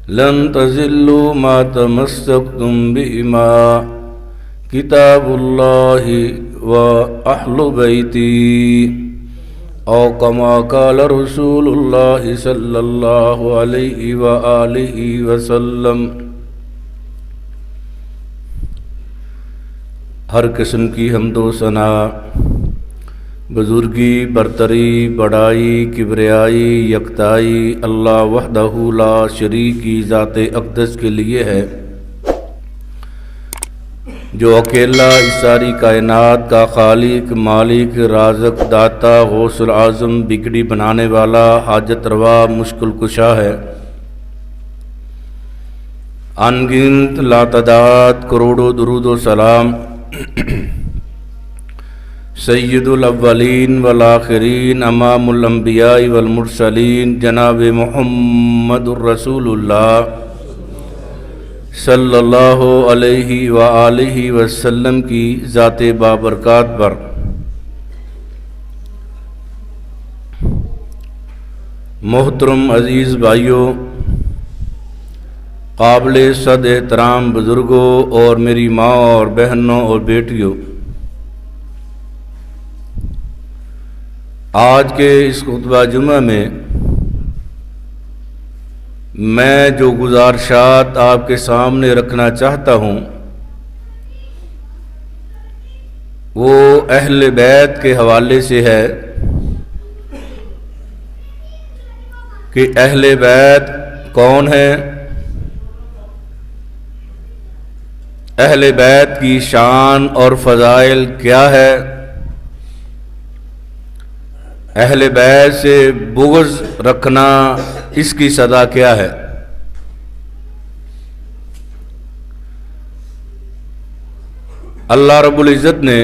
لن تضلوا ما تمسكتم بهما کتاب اللہ و اہل بیتی او کما قال رسول اللہ صلی اللہ علیہ وآلہ وسلم۔ ہر قسم کی حمد و ثنا، بزرگی، برتری، بڑائی، کبریائی، یکتائی اللہ وحدہ لا شریک کی ذات اقدس کے لیے ہے، جو اکیلا اس ساری کائنات کا خالق، مالک، رازق، داتا، غوث العظم، بگڑی بنانے والا، حاجت روا، مشکل کشا ہے۔ ان گنت لاتعداد کروڑوں درود و سلام سید الاولین والآخرین امام الانبیاء والمرسلین جناب محمد الرسول اللہ صلی اللہ علیہ وآلہ وسلم کی ذات بابرکات پر۔ محترم عزیز بھائیوں، قابل صد احترام بزرگوں اور میری ماں اور بہنوں اور بیٹیوں، آج کے اس خطبہ جمعہ میں میں جو گزارشات آپ کے سامنے رکھنا چاہتا ہوں وہ اہل بیت کے حوالے سے ہے کہ اہل بیت کون ہیں، اہل بیت کی شان اور فضائل کیا ہے، اہل بیت سے بغض رکھنا اس کی سزا کیا ہے۔ اللہ رب العزت نے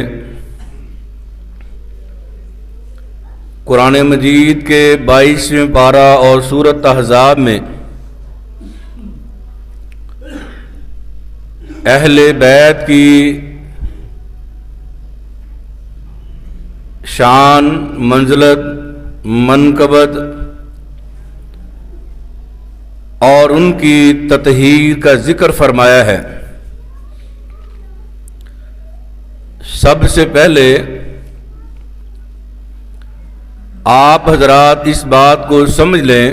قرآن مجید کے 22ویں پارہ اور سورۃ احزاب میں اہل بیت کی شان، منزلت، منقبت اور ان کی تطہیر کا ذکر فرمایا ہے۔ سب سے پہلے آپ حضرات اس بات کو سمجھ لیں،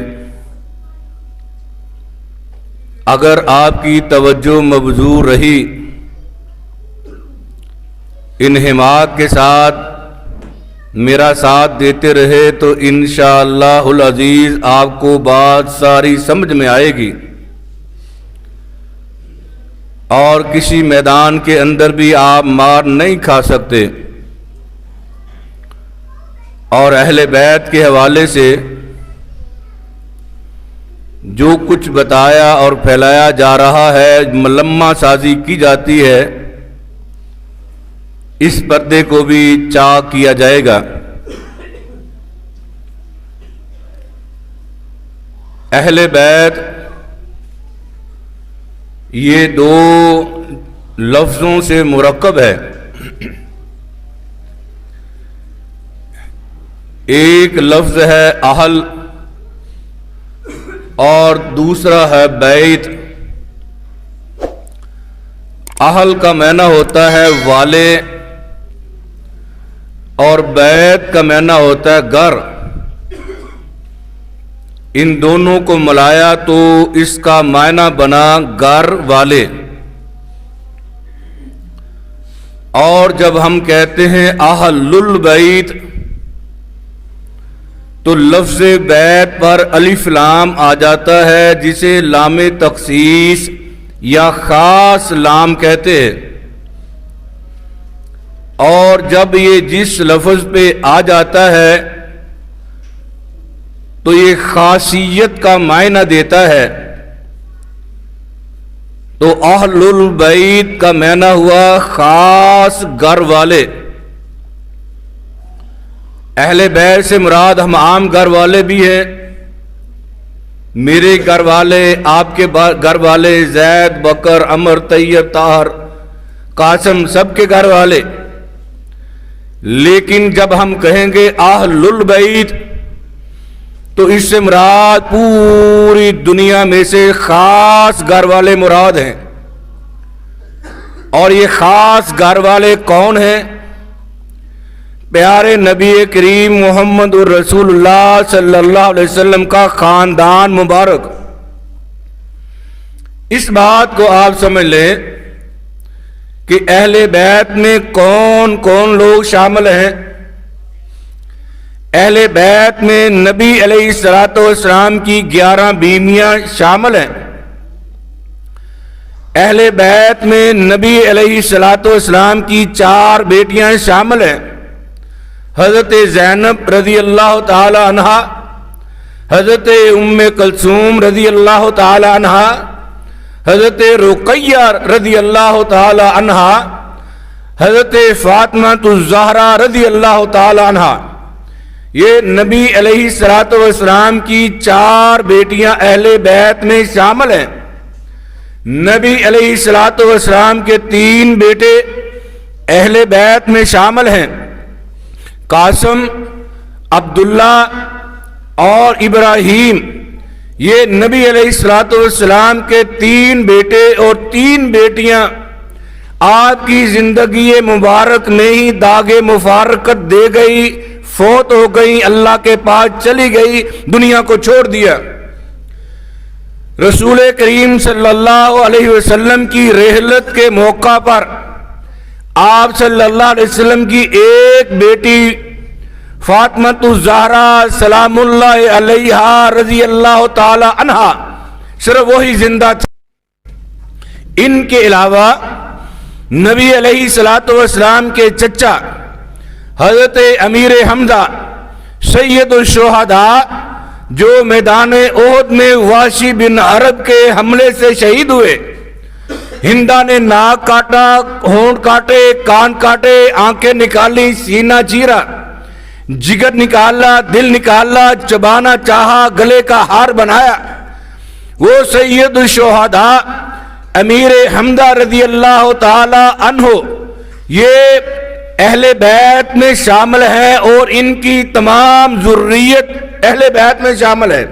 اگر آپ کی توجہ مبذول رہی، انہماک کے ساتھ میرا ساتھ دیتے رہے تو انشاءاللہ العزیز آپ کو بات ساری سمجھ میں آئے گی اور کسی میدان کے اندر بھی آپ مار نہیں کھا سکتے۔ اور اہل بیت کے حوالے سے جو کچھ بتایا اور پھیلایا جا رہا ہے، ملمہ سازی کی جاتی ہے، اس پردے کو بھی چاک کیا جائے گا۔ اہل بیت یہ دو لفظوں سے مرکب ہے، ایک لفظ ہے اہل اور دوسرا ہے بیت۔ اہل کا معنی ہوتا ہے والے اور بیت کا معنی ہوتا ہے گھر۔ ان دونوں کو ملایا تو اس کا معنی بنا گھر والے۔ اور جب ہم کہتے ہیں اہل البیت تو لفظ بیت پر الف لام آ جاتا ہے، جسے لام تخصیص یا خاص لام کہتے ہیں۔ اور جب یہ جس لفظ پہ آ جاتا ہے تو یہ خاصیت کا معنی دیتا ہے۔ تو اہل البیت کا معنی ہوا خاص گھر والے۔ اہل بیت سے مراد ہم عام گھر والے بھی ہیں، میرے گھر والے، آپ کے گھر والے، زید، بکر، عمر، طیب، طاہر، قاسم، سب کے گھر والے۔ لیکن جب ہم کہیں گے اہل البیت تو اس سے مراد پوری دنیا میں سے خاص گھر والے مراد ہیں. اور یہ خاص گھر والے کون ہیں؟ پیارے نبی کریم محمد الرسول اللہ صلی اللہ علیہ وسلم کا خاندان مبارک. اس بات کو آپ سمجھ لیں کہ اہل بیت میں کون کون لوگ شامل ہیں. اہل بیت میں نبی علیہ الصلوۃ والسلام کی 11 بیویاں شامل ہیں. اہل بیت میں نبی علیہ الصلوۃ والسلام کی 4 بیٹیاں شامل ہیں. حضرت زینب رضی اللہ تعالی عنہا، حضرت ام کلثوم رضی اللہ تعالی عنہا، حضرت رقیہ رضی اللہ تعالی عنہا، حضرت فاطمہ الزہرا رضی اللہ تعالی عنہا. یہ نبی علیہ الصلوۃ والسلام کی 4 بیٹیاں اہل بیت میں شامل ہیں. نبی علیہ الصلوۃ والسلام کے 3 بیٹے اہل بیت میں شامل ہیں. قاسم، عبداللہ اور ابراہیم. یہ نبی علیہ الصلوۃ والسلام کے 3 بیٹے اور 3 بیٹیاں آپ کی زندگی مبارک میں ہی داغ مفارقت دے گئی، فوت ہو گئی، اللہ کے پاس چلی گئی، دنیا کو چھوڑ دیا. رسول کریم صلی اللہ علیہ وسلم کی رحلت کے موقع پر آپ صلی اللہ علیہ وسلم کی ایک بیٹی فاطمہ الزہرا سلام اللہ علیہا رضی اللہ تعالی عنہا صرف وہی زندہ تھی. ان کے علاوہ نبی علیہ الصلوۃ والسلام کے چچا حضرت امیر حمزہ سید الشہداء جو میدان احد میں وحشی بن حرب کے حملے سے شہید ہوئے. ہندا نے ناک کاٹا، ہونٹ کاٹے، کان کاٹے، آنکھیں نکالی، سینہ چیرا، جگر نکالا، دل نکالا، چبانا چاہا، گلے کا ہار بنایا. وہ سید الشہداء امیر حمزہ رضی اللہ تعالی عنہ یہ اہل بیت میں شامل ہے اور ان کی تمام ذریت اہل بیت میں شامل ہے.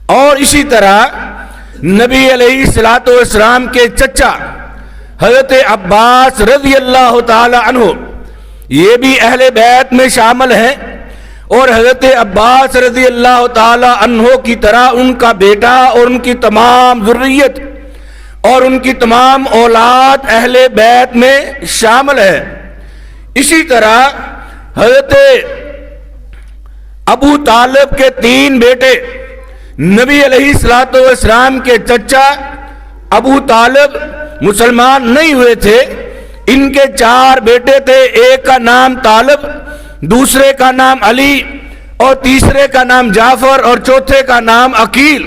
اور اسی طرح نبی علیہ الصلوۃ والسلام کے چچا حضرت عباس رضی اللہ تعالی عنہ یہ بھی اہل بیت میں شامل ہیں. اور حضرت عباس رضی اللہ تعالی عنہ کی طرح ان کا بیٹا اور ان کی تمام ذریت اور ان کی تمام اولاد اہل بیت میں شامل ہے. اسی طرح حضرت ابو طالب کے 3 بیٹے نبی علیہ الصلوۃ والسلام کے چچا ابو طالب مسلمان نہیں ہوئے تھے. ان کے 4 بیٹے تھے. ایک کا نام طالب، دوسرے کا نام علی اور تیسرے کا نام جعفر اور چوتھے کا نام عقیل.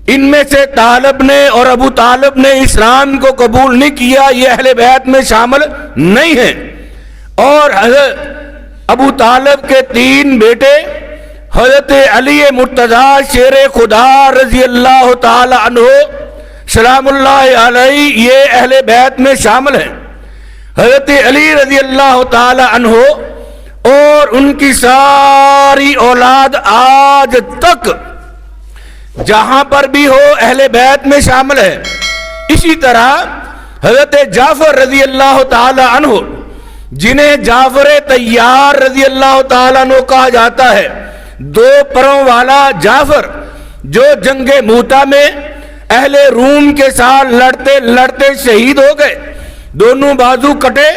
ان میں سے طالب نے اور ابو طالب نے اسلام کو قبول نہیں کیا، یہ اہل بیت میں شامل نہیں ہیں. اور حضرت ابو طالب کے 3 بیٹے حضرت علی مرتضیٰ شیر خدا رضی اللہ تعالی عنہ سلام اللہ علیہ یہ اہل بیت میں شامل ہیں. حضرت علی رضی اللہ تعالی عنہ اور ان کی ساری اولاد آج تک جہاں پر بھی ہو اہل بیت میں شامل ہے. اسی طرح حضرت جعفر رضی اللہ تعالی عنہ جنہیں جعفر طیار رضی اللہ تعالیٰ عنہ کہا جاتا ہے، 2 پروں والا جعفر جو جنگ موتا میں اہل روم کے ساتھ لڑتے لڑتے شہید ہو گئے. دونوں بازو کٹے،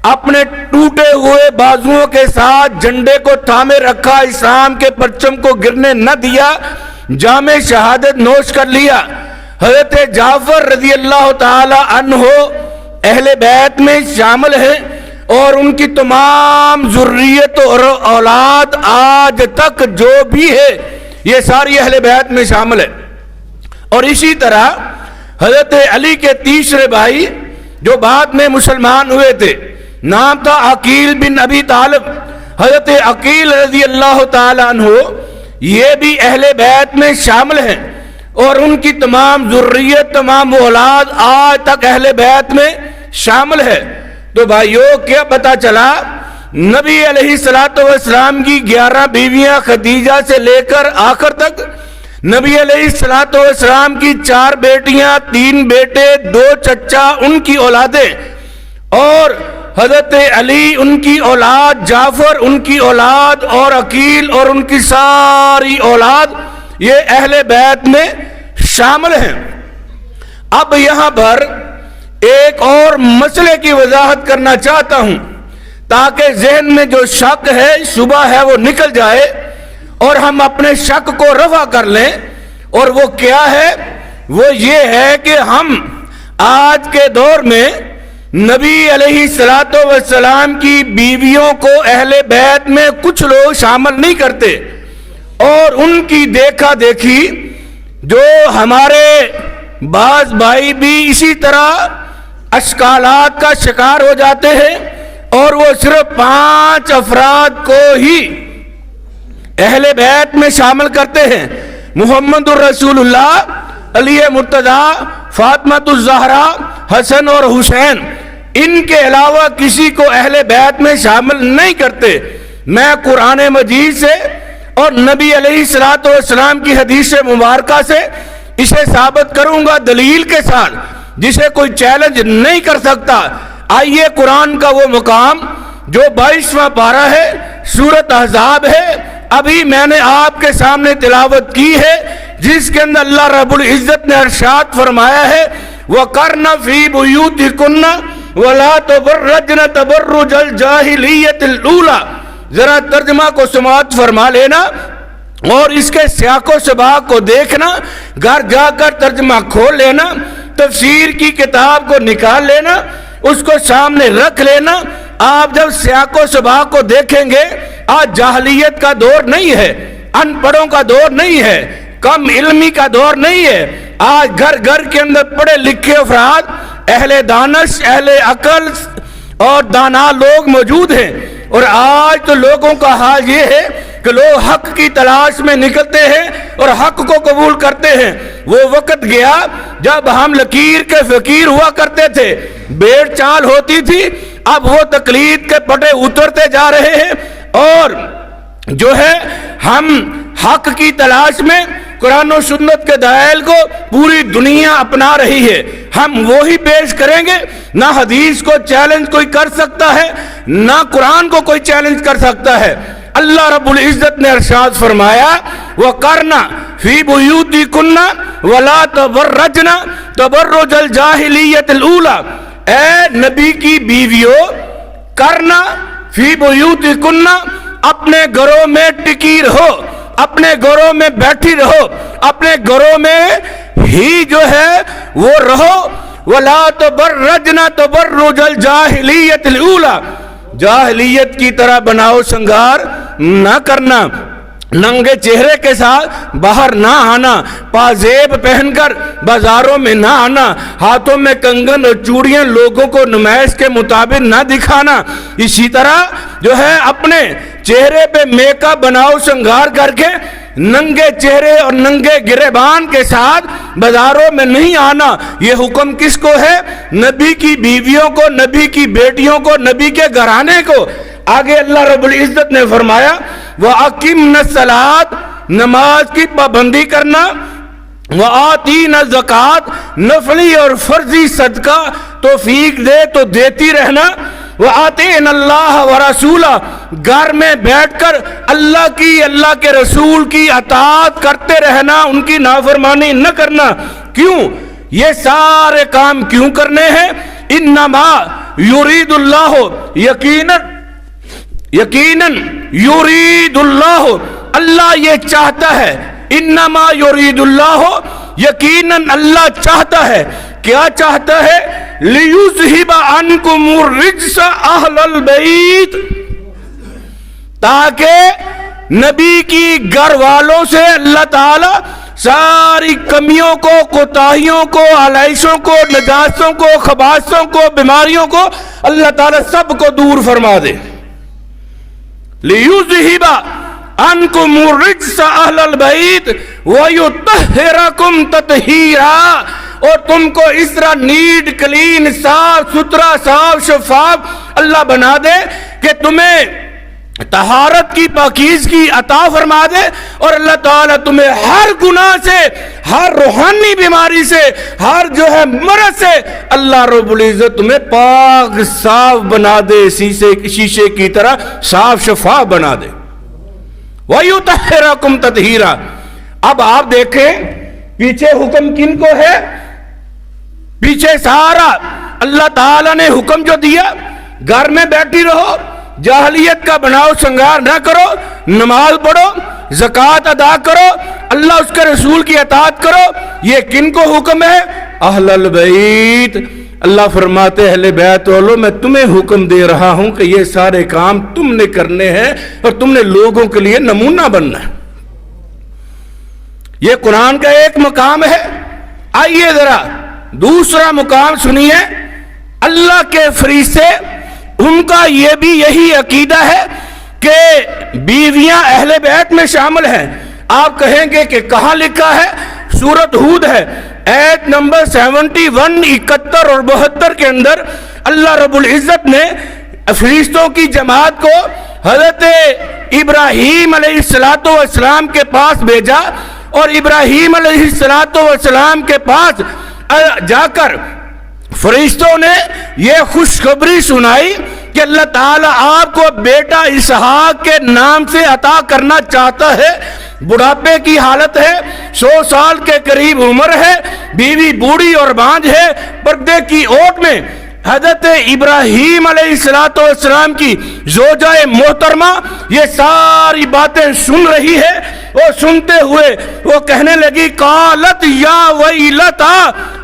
اپنے ٹوٹے ہوئے بازوؤں کے ساتھ جھنڈے کو تھامے رکھا، اسلام کے پرچم کو گرنے نہ دیا، جام شہادت نوش کر لیا. حضرت جعفر رضی اللہ تعالی عنہ اہل بیت میں شامل ہیں اور ان کی تمام ذریت اور اولاد آج تک جو بھی ہے یہ ساری اہل بیت میں شامل ہے. اور اسی طرح حضرت علی کے تیسرے بھائی جو بعد میں مسلمان ہوئے تھے، نام تھا عقیل بن ابی طالب. حضرت عقیل رضی اللہ تعالی عنہ یہ بھی اہل بیت میں شامل ہیں اور ان کی تمام ذریت، تمام اولاد آج تک اہل بیت میں شامل ہے. تو بھائیو کیا پتا چلا نبی علیہ السلام کی 11 بیویاں خدیجہ سے لے کر آخر تک، نبی علیہ السلام کی 4 بیٹیاں، 3 بیٹے، 2 چچا ان کی اولادیں، اور حضرت علی ان کی اولاد، جعفر ان کی اولاد، اور عقیل اور ان کی ساری اولاد، یہ اہل بیت میں شامل ہیں۔ اب یہاں پر ایک اور مسئلے کی وضاحت کرنا چاہتا ہوں تاکہ ذہن میں جو شک ہے، شبہ ہے، وہ نکل جائے اور ہم اپنے شک کو رفع کر لیں۔ اور وہ کیا ہے؟ وہ یہ ہے کہ ہم آج کے دور میں نبی علیہ السلام کی بیویوں کو اہل بیت میں کچھ لوگ شامل نہیں کرتے، اور ان کی دیکھا دیکھی جو ہمارے بعض بھائی بھی اسی طرح اشکالات کا شکار ہو جاتے ہیں، اور وہ صرف 5 افراد کو ہی اہل بیت میں شامل کرتے ہیں: محمد الرسول اللہ، علی مرتضیٰ، فاطمہ الزہرا، حسن اور حسین۔ ان کے علاوہ کسی کو اہل بیت میں شامل نہیں کرتے۔ میں قرآن مجید سے اور نبی علیہ السلام کی حدیث مبارکہ سے اسے ثابت کروں گا دلیل کے ساتھ، جسے کوئی چیلنج نہیں کر سکتا۔ آئیے قرآن کا وہ مقام جو 22واں پارہ ہے، سورۃ احزاب ہے، ابھی میں نے آپ کے سامنے تلاوت کی ہے، جس کے اندر اللہ رب العزت نے ارشاد فرمایا ہے وَقَرْنَ فِي بُيُوتِكُنَّ وَلَا تَبَرَّجْنَ تَبَرُّجَ الْجَاهِلِيَّةِ الْأُولَى۔ ذرا ترجمہ کو سماعت فرما لینا اور اس کے سیاق و سباق کو دیکھنا، گھر جا کر ترجمہ کھول لینا، تفسیر کی کتاب کو نکال لینا، اس کو سامنے رکھ لینا۔ آپ جب سیاق و سباق کو دیکھیں گے، آج جاہلیت کا دور نہیں ہے، ان پڑھوں کا دور نہیں ہے، کم علمی کا دور نہیں ہے۔ آج گھر گھر کے اندر پڑھے لکھے افراد، اہل دانش، اہل عقل اور دانا لوگ موجود ہیں، اور آج تو لوگوں کا حال یہ ہے کہ لوگ حق کی تلاش میں نکلتے ہیں اور حق کو قبول کرتے ہیں۔ وہ وقت گیا جب ہم لکیر کے فقیر ہوا کرتے تھے، بیڑ چال ہوتی تھی، اب وہ تقلید کے پٹے اترتے جا رہے ہیں، اور جو ہے ہم حق کی تلاش میں قرآن و سنت کے دلائل کو پوری دنیا اپنا رہی ہے۔ ہم وہی پیش کریں گے، نہ حدیث کو چیلنج کوئی کر سکتا ہے، نہ قرآن کو کوئی چیلنج کر سکتا ہے۔ اللہ رب العزت نے ارشاد فرمایا وَقَرْنَ فِي بُيُوتِكُنَّ وَلَا تَبَرَّجْنَ تَبَرُّجَ الْجَاهِلِيَّةِ الْأُولَى۔ اے نبی کی بیویوں، کرنا فی بیوتکن، اپنے گھروں میں ٹکی رہو، اپنے گھروں میں بیٹھی رہو، اپنے گھروں میں ہی جو ہے وہ رہو۔ وَلَا تَبَرَّجْنَ تَبَرُّجَ الْجَاهِلِيَّةِ الْأُولَى، جاہلیت کی طرح بناؤ سنگار نہ کرنا، ننگے چہرے کے ساتھ باہر نہ آنا، پازیب پہن کر بازاروں میں نہ آنا، ہاتھوں میں کنگن اور چوڑیاں لوگوں کو نمائش کے مطابق نہ دکھانا۔ اسی طرح جو ہے اپنے چہرے پہ میک اپ بناؤ سنگار کر کے ننگے چہرے اور ننگے گریبان کے ساتھ بازاروں میں نہیں آنا۔ یہ حکم کس کو ہے؟ نبی کی بیویوں کو، نبی کی بیٹیوں کو، نبی کے گھرانے کو۔ آگے اللہ رب العزت نے فرمایا وَأَقِمْنَ الصَّلَاةَ، نماز کی پابندی کرنا، وَآتِينَ الزَّكَاةَ، نفلی اور فرضی صدقہ توفیق دے تو دیتی رہنا، وَآتِينَ اللَّهَ وَرَسُولَهُ، گھر میں بیٹھ کر اللہ کی، اللہ کے رسول کی اطاعت کرتے رہنا، ان کی نافرمانی نہ کرنا۔ کیوں یہ سارے کام کیوں کرنے ہیں؟ انما یرید اللہ، یقیناً یرید اللہ، اللہ یہ چاہتا ہے، انما یرید اللہ، یقیناً اللہ چاہتا ہے، کیا چاہتا ہے؟ لیذہب عنکم الرجس اہل البیت، تاکہ نبی کی گھر والوں سے اللہ تعالی ساری کمیوں کو، کوتاہیوں کو، علائشوں کو، نجاستوں کو، خباثوں کو، بیماریوں کو اللہ تعالی سب کو دور فرما دے۔ لیذہب عنکم الرجس اہل البیت ویطہرکم تطہیرا، اور تم کو اس طرح نیٹ کلین، صاف ستھرا، صاف شفاف اللہ بنا دے کہ تمہیں طہارت کی پاکیزگی عطا فرما دے، اور اللہ تعالیٰ تمہیں ہر گناہ سے، ہر روحانی بیماری سے، ہر جو ہے مرض سے اللہ رب العزت تمہیں پاک صاف بنا دے، شیشے کی طرح صاف شفاف بنا دے۔ وَيُطَهِّرَكُمْ تَطْهِيرًا۔ اب آپ دیکھیں پیچھے حکم کن کو ہے؟ پیچھے سارا اللہ تعالیٰ نے حکم جو دیا، گھر میں بیٹھی رہو، جاہلیت کا بناؤ سنگار نہ کرو، نماز پڑھو، زکوٰۃ ادا کرو، اللہ اس کے رسول کی اطاعت کرو، یہ کن کو حکم ہے؟ اہل البیت۔ اللہ فرماتے اہل بیت والو میں تمہیں حکم دے رہا ہوں کہ یہ سارے کام تم نے کرنے ہیں اور تم نے لوگوں کے لیے نمونہ بننا ہے۔ یہ قرآن کا ایک مقام ہے۔ آئیے ذرا دوسرا مقام سنیے۔ اللہ کے فرشتے ان کا یہ بھی یہی عقیدہ ہے کہ بیویاں اہل بیت میں شامل ہیں۔ آپ کہیں گے کہ کہاں لکھا ہے؟ سورۃ ہود ہے، آیت نمبر 71، 71 اور 72 کے اندر اللہ رب العزت نے فرشتوں کی جماعت کو حضرت ابراہیم علیہ السلام کے پاس بھیجا، اور ابراہیم علیہ السلام کے پاس جا کر فرشتوں نے یہ خوشخبری سنائی کہ اللہ تعالیٰ آپ کو بیٹا اسحاق کے نام سے عطا کرنا چاہتا ہے۔ بڑھاپے کی حالت ہے، 100 سال کے قریب عمر ہے، بیوی بوڑھی اور بانجھ ہے، پردے کی اوٹ میں حضرت ابراہیم علیہ السلام کی زوجہ محترمہ یہ ساری باتیں سن رہی ہے۔ وہ سنتے ہوئے وہ کہنے لگی قالت یا ویلتا،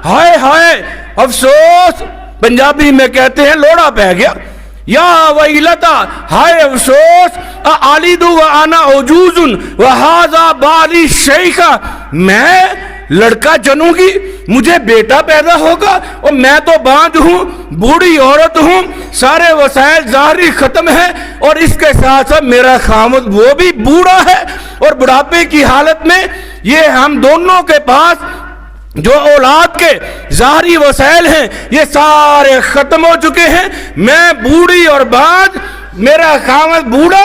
ہائے ہائے افسوس، پنجابی میں کہتے ہیں لوڑا پہ گیا، یا ویلتا ہائے افسوس، اعلد وانا عجوز وہذا بالی شیخا، میں لڑکا جنوں گی، مجھے بیٹا پیدا ہوگا اور میں تو بانجھ ہوں، بوڑھی عورت ہوں، سارے وسائل ظاہری ختم ہیں، اور اس کے ساتھ ساتھ میرا خامد وہ بھی بوڑھا ہے، اور بڑھاپے کی حالت میں یہ ہم دونوں کے پاس جو اولاد کے ظاہری وسائل ہیں یہ سارے ختم ہو چکے ہیں، میں بوڑھی اور بانجھ، میرا خامد بوڑھا،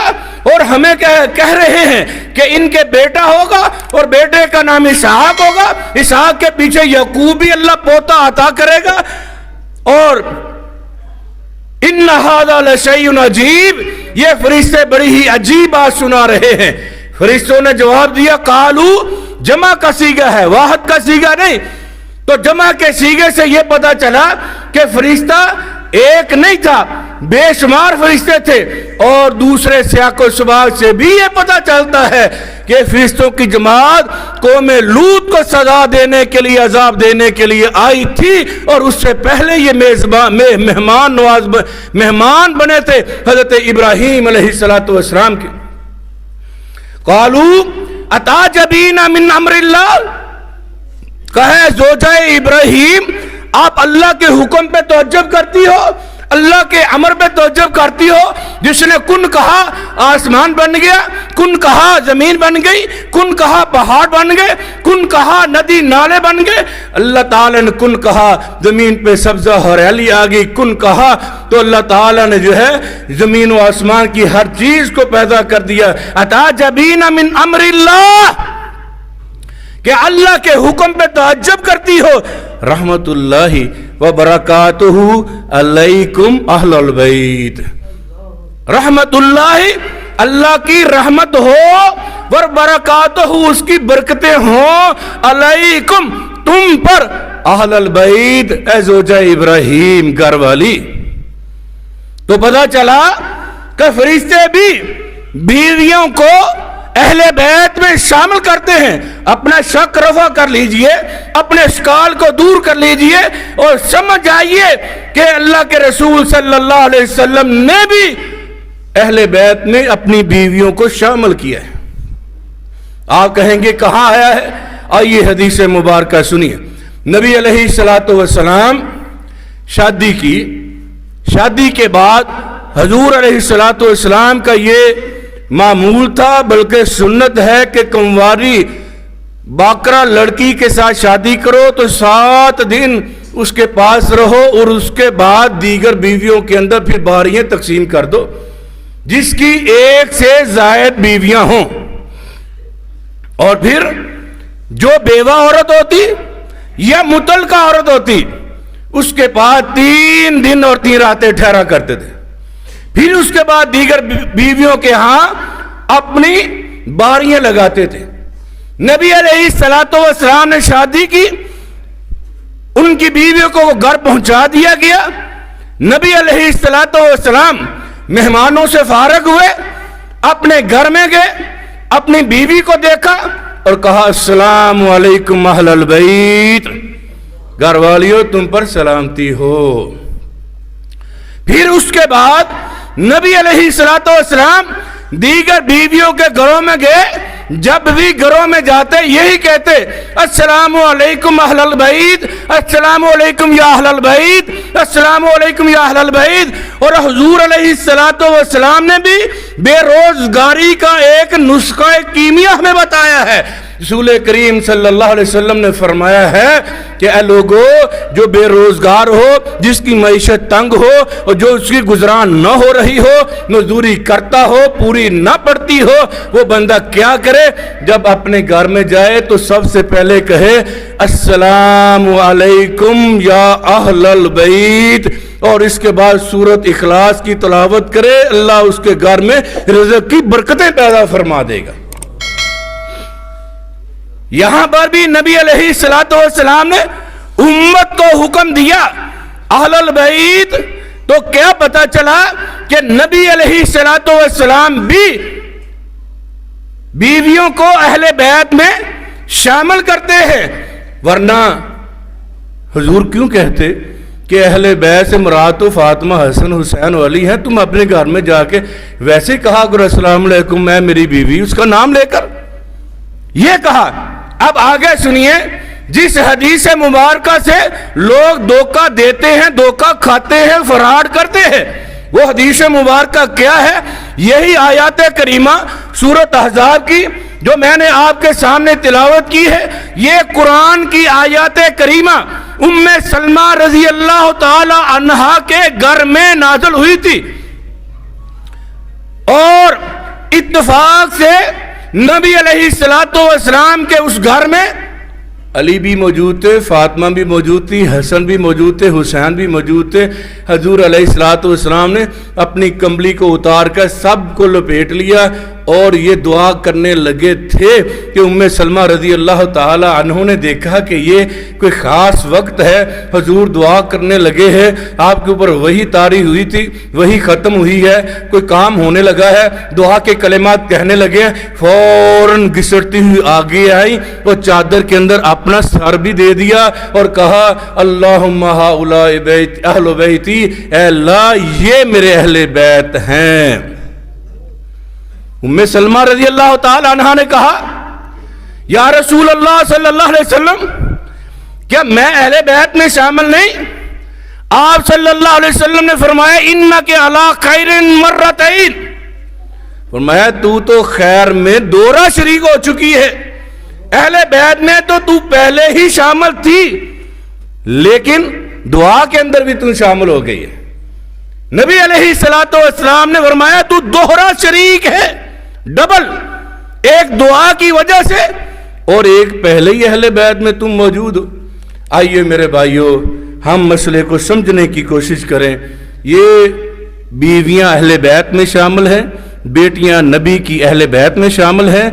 اور ہمیں کہہ رہے ہیں کہ ان کے بیٹا ہوگا اور بیٹے کا نام اسحاق ہوگا، اسحاق کے پیچھے یعقوب بھی اللہ پوتا عطا کرے گا، اور ان ھذا لشیء عجیب، یہ فرشتے بڑی ہی عجیب بات سنا رہے ہیں۔ فرشتوں نے جواب دیا قالو، جمع کا صیغہ ہے، واحد کا صیغہ نہیں، تو جمع کے صیغے سے یہ پتا چلا کہ فرشتہ ایک نہیں تھا، بے شمار فرشتے تھے، اور دوسرے سیاق و سباق سے بھی یہ پتا چلتا ہے کہ فرشتوں کی جماعت قوم لوط کو سزا دینے کے لیے، عذاب دینے کے لیے آئی تھی، اور اس سے پہلے یہ مہمان نواز مہمان بنے تھے حضرت ابراہیم علیہ السلام کے۔ قالو اتعجبین من امر اللہ، کہے زوجہ ابراہیم آپ اللہ کے حکم پہ تعجب کرتی ہو، اللہ کے امر پہ تعجب کرتی ہو، جس نے کن کہا آسمان بن گیا، کن کہا زمین بن گئی، کن کہا پہاڑ بن گئے، کن کہا ندی نالے بن گئے، اللہ تعالیٰ نے کن کہا زمین پہ سبزہ ہریالی آ گئی، کن کہا تو اللہ تعالیٰ نے جو ہے زمین و آسمان کی ہر چیز کو پیدا کر دیا۔ اتعجبین من امر اللہ، کہ اللہ کے حکم پہ تعجب کرتی ہو۔ رحمت اللہ وبرکاتہ علیکم اہل البیت، رحمت اللہ اللہ کی رحمت ہو، وبرکاتہ اس کی برکتیں ہوں، علیکم تم پر، اہل البیت اے زوجہ ابراہیم گھر والی۔ تو پتہ چلا کہ فرشتے بھی بیویوں کو اہل بیت میں شامل کرتے ہیں۔ اپنا شک رفع کر لیجئے، اپنے اشکال کو دور کر لیجئے، اور سمجھ آئیے کہ اللہ کے رسول صلی اللہ علیہ وسلم نے بھی اہل بیت میں اپنی بیویوں کو شامل کیا ہے۔ آپ کہیں گے کہاں آیا ہے؟ آئیے حدیث مبارکہ سنیے۔ نبی علیہ السلام شادی کی، شادی کے بعد حضور علیہ السلام کا یہ معمول تھا، بلکہ سنت ہے کہ کنواری باکرہ لڑکی کے ساتھ شادی کرو تو 7 دن اس کے پاس رہو، اور اس کے بعد دیگر بیویوں کے اندر پھر باریاں تقسیم کر دو۔ جس کی ایک سے زائد بیویاں ہوں، اور پھر جو بیوہ عورت ہوتی یا مطلقہ عورت ہوتی اس کے بعد 3 دن اور 3 راتیں ٹھہرا کرتے تھے، پھر اس کے بعد دیگر بیویوں کے ہاں اپنی باریاں لگاتے تھے۔ نبی علیہ السلام نے شادی کی، ان کی بیویوں کو وہ گھر پہنچا دیا گیا۔ نبی علیہ السلام مہمانوں سے فارغ ہوئے، اپنے گھر میں گئے، اپنی بیوی کو دیکھا اور کہا السلام علیکم اہل البیت، گھر والیوں تم پر سلامتی ہو۔ پھر اس کے بعد نبی علیہ السلام دیگر بیویوں کے گھروں میں گئے، جب بھی گھروں میں جاتے یہی کہتے السلام علیکم اہل البیت، السلام علیکم یا اہل البیت، السلام علیکم یا اہل البیت۔ اور حضور علیہ السلام نے بھی بے روزگاری کا ایک نسخہ کیمیا ہمیں بتایا ہے۔ رسول کریم صلی اللہ علیہ وسلم نے فرمایا ہے کہ اے لوگو، جو بے روزگار ہو، جس کی معیشت تنگ ہو اور جو اس کی گزران نہ ہو رہی ہو، مزدوری کرتا ہو، پوری نہ پڑتی ہو، وہ بندہ کیا کرے؟ جب اپنے گھر میں جائے تو سب سے پہلے کہے السلام علیکم یا اہل البیت، اور اس کے بعد سورۃ اخلاص کی تلاوت کرے، اللہ اس کے گھر میں رزق کی برکتیں پیدا فرما دے گا۔ یہاں پر بھی نبی علیہ السلام نے امت کو حکم دیا اہل البیت، تو کیا پتا چلا کہ نبی علیہ السلام بھی بیویوں کو اہل بیت میں شامل کرتے ہیں، ورنہ حضور کیوں کہتے کہ اہل بیت سے مراد تو فاطمہ، حسن، حسین، علی ہیں؟ تم اپنے گھر میں جا کے ویسے کہا کرو السلام علیکم میں میری بیوی، اس کا نام لے کر یہ کہا۔ اب آگے سنیے، جس حدیث مبارکہ سے لوگ دھوکہ دیتے ہیں، دھوکہ کھاتے ہیں، فراڈ کرتے ہیں، وہ حدیث مبارکہ کیا ہے؟ یہی آیات کریمہ سورۃ احزاب کی جو میں نے آپ کے سامنے تلاوت کی ہے، یہ قرآن کی آیات کریمہ ام سلمہ رضی اللہ تعالی عنہا کے گھر میں نازل ہوئی تھی، اور اتفاق سے نبی علیہ السلام کے اس گھر میں علی بھی موجود تھے، فاطمہ بھی موجود تھی، حسن بھی موجود تھے، حسین بھی موجود تھے۔ حضور علیہ السلام نے اپنی کمبلی کو اتار کر سب کو لپیٹ لیا اور یہ دعا کرنے لگے تھے کہ ام سلمہ رضی اللہ تعالی عنہ نے دیکھا کہ یہ کوئی خاص وقت ہے، حضور دعا کرنے لگے ہیں، آپ کے اوپر وحی طاری ہوئی تھی، وحی ختم ہوئی ہے، کوئی کام ہونے لگا ہے، دعا کے کلمات کہنے لگے ہیں، فوراً گھسٹتی ہوئی آگے آئی اور چادر کے اندر اپنا سر بھی دے دیا اور کہا اللہم ہؤلاء بیت اہل بیتی، اے اللہ یہ میرے اہل بیت ہیں۔ ام سلمہ رضی اللہ تعالی عنہ نے کہا یا رسول اللہ صلی اللہ علیہ وسلم، کیا میں اہل بیت میں شامل نہیں؟ آپ صلی اللہ علیہ وسلم نے فرمایا انک علی خیر مرتین، فرمایا تو خیر میں 2 بار شریک ہو چکی ہے، اہل بیت میں تو پہلے ہی شامل تھی، لیکن دعا کے اندر بھی تم شامل ہو گئی ہے۔ نبی علیہ السلام نے فرمایا تو دوہرا شریک ہے، ڈبل، ایک دعا کی وجہ سے اور ایک پہلے ہی اہل بیت میں تم موجود ہو۔ آئیے میرے بھائیوں، ہم مسئلے کو سمجھنے کی کوشش کریں۔ یہ بیویاں اہل بیت میں شامل ہیں، بیٹیاں نبی کی اہل بیت میں شامل ہیں،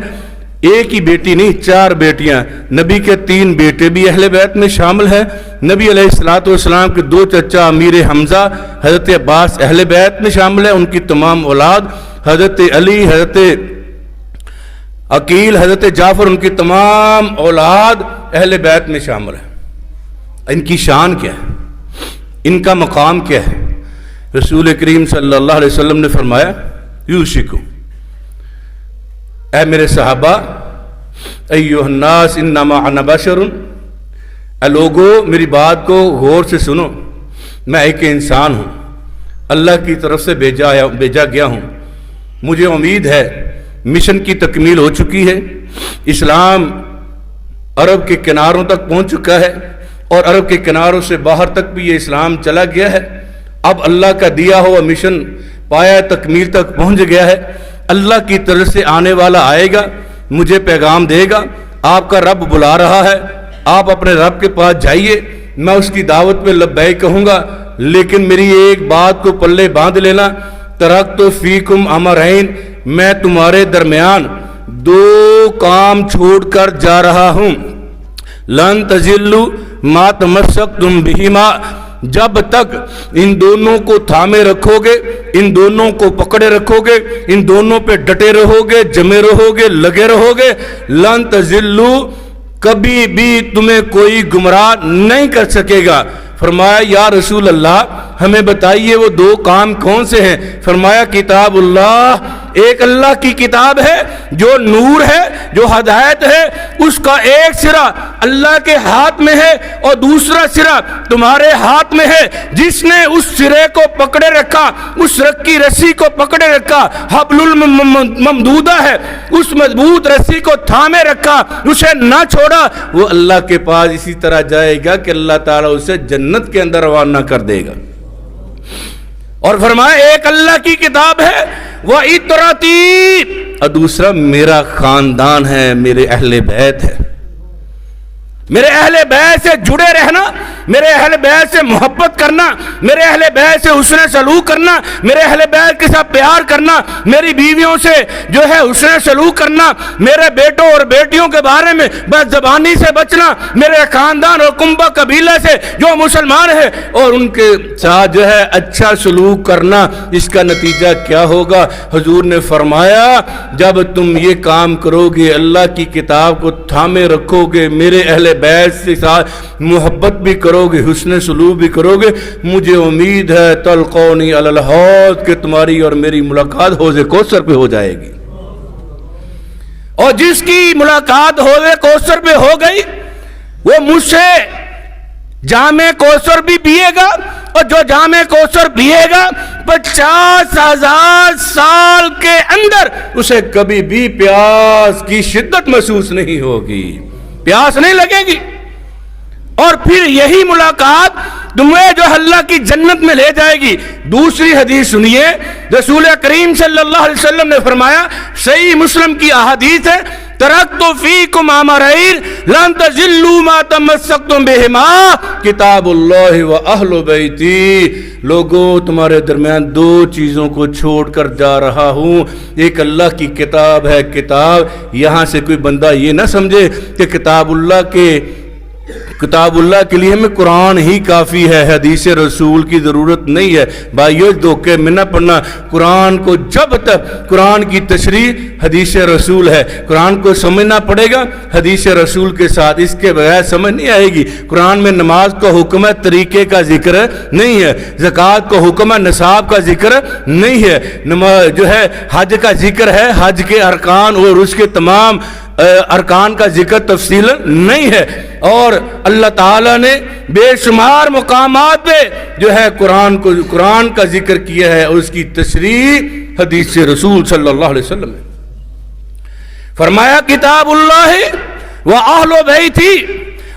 ایک ہی بیٹی نہیں 4 بیٹیاں، نبی کے 3 بیٹے بھی اہل بیت میں شامل ہیں، نبی علیہ السلام کے 2 چچا امیر حمزہ حضرت عباس اہل بیت میں شامل ہیں، ان کی تمام اولاد، حضرت علی، حضرت عقیل، حضرت جعفر، ان کی تمام اولاد اہل بیت میں شامل ہیں۔ ان کی شان کیا ہے؟ ان کا مقام کیا ہے؟ رسول کریم صلی اللہ علیہ وسلم نے فرمایا یوشکو، اے میرے صحابہ، ایھا الناس انما انا بشر، اے لوگو میری بات کو غور سے سنو، میں ایک انسان ہوں، اللہ کی طرف سے بھیجا گیا ہوں، مجھے امید ہے مشن کی تکمیل ہو چکی ہے، اسلام عرب کے کناروں تک پہنچ چکا ہے اور عرب کے کناروں سے باہر تک بھی یہ اسلام چلا گیا ہے۔ اب اللہ کا دیا ہوا مشن پایا تکمیل تک پہنچ گیا ہے. اللہ کی طرف سے آنے والا آئے گا, مجھے پیغام دے گا, آپ کا رب بلا رہا ہے, آپ اپنے رب کے پاس جائیے, میں اس کی دعوت پہ لبیک کہوں گا, لیکن میری ایک بات کو پلے باندھ لینا, ترکت فیکم امرین, میں تمہارے درمیان دو کام چھوڑ کر جا رہا ہوں. لن تزلوا ما تمسکتم بہما, جب تک ان دونوں کو تھامے رکھو گے, ان دونوں کو پکڑے رکھو گے, ان دونوں پہ ڈٹے رہو گے, جمے رہو گے, لگے رہو گے, لن تزلوا, کبھی بھی تمہیں کوئی گمراہ نہیں کر سکے گا. فرمایا یا رسول اللہ ہمیں بتائیے وہ دو کام کون سے ہیں؟ فرمایا کتاب اللہ, ایک اللہ کی کتاب ہے جو نور ہے, جو ہدایت ہے, اس کا ایک سرا اللہ کے ہاتھ میں ہے اور دوسرا سرا تمہارے ہاتھ میں ہے. جس نے اس سرے کو پکڑے رکھا, اس رکی رسی کو پکڑے رکھا, حبل الممدودہ ہے, اس مضبوط رسی کو تھامے رکھا, اسے نہ چھوڑا, وہ اللہ کے پاس اسی طرح جائے گا کہ اللہ تعالیٰ اسے جنت کے اندر روانہ کر دے گا. اور فرمایا ایک اللہ کی کتاب ہے وہ اطراتی, اور دوسرا میرا خاندان ہے, میرے اہل بیت ہے. میرے اہل بیت سے جڑے رہنا, میرے اہل بیت سے محبت کرنا, میرے اہل بیت سے حسن سلوک کرنا, میرے اہل بیت کے ساتھ پیار کرنا, میری بیویوں سے جو ہے حسن سلوک کرنا, میرے بیٹوں اور بیٹیوں کے بارے میں بد زبانی سے بچنا, میرے خاندان اور کنبہ قبیلہ سے جو مسلمان ہے اور ان کے ساتھ جو ہے اچھا سلوک کرنا. اس کا نتیجہ کیا ہوگا؟ حضور نے فرمایا جب تم یہ کام کرو گے, اللہ کی کتاب کو تھامے رکھو گے, میرے اہل بیت سے ساتھ محبت بھی کرو گے, حسن سلوک بھی کرو گے, مجھے امید ہے تلقونی علی الحوض کہ تمہاری اور میری ملاقات حوض کوثر پہ ہو جائے گی. اور جس کی ملاقات حوض کوثر پہ ہو گئی وہ مجھ سے جام کوثر بھی پیے گا, اور جو جام کوثر پیے گا 50,000 سال کے اندر اسے کبھی بھی پیاس کی شدت محسوس نہیں ہوگی, پیاس نہیں لگے گی. اور پھر یہی ملاقات تمہیں جو اللہ کی جنت میں لے جائے گی. دوسری حدیث سنیے, رسول کریم صلی اللہ علیہ وسلم نے فرمایا, صحیح مسلم کی احادیث ہے, ترکت فیکم امرین لن تضلوا ما تمسکتم بہما, کتاب اللہ و اہل بیتی. لوگوں تمہارے درمیان دو چیزوں کو چھوڑ کر جا رہا ہوں, ایک اللہ کی کتاب ہے. کتاب یہاں سے کوئی بندہ یہ نہ سمجھے کہ کتاب اللہ کے لیے ہمیں قرآن ہی کافی ہے, حدیث رسول کی ضرورت نہیں ہے. بھائیو دھوکے میں نہ پڑنا. قرآن کو جب تک قرآن کی تشریح حدیث رسول ہے, قرآن کو سمجھنا پڑے گا حدیث رسول کے ساتھ, اس کے بغیر سمجھ نہیں آئے گی. قرآن میں نماز کا حکم ہے, طریقے کا ذکر نہیں ہے. زکوٰۃ کا حکم ہے, نصاب کا ذکر نہیں ہے. جو ہے حج کا ذکر ہے, حج کے ارکان اور اس کے تمام ارکان کا ذکر تفصیل نہیں ہے. اور اللہ تعالیٰ نے بے شمار مقامات پہ جو ہے قرآن کا ذکر کیا ہے, اور اس کی تشریح حدیث رسول صلی اللہ علیہ وسلم نے فرمایا کتاب اللہ و اہل بیتی.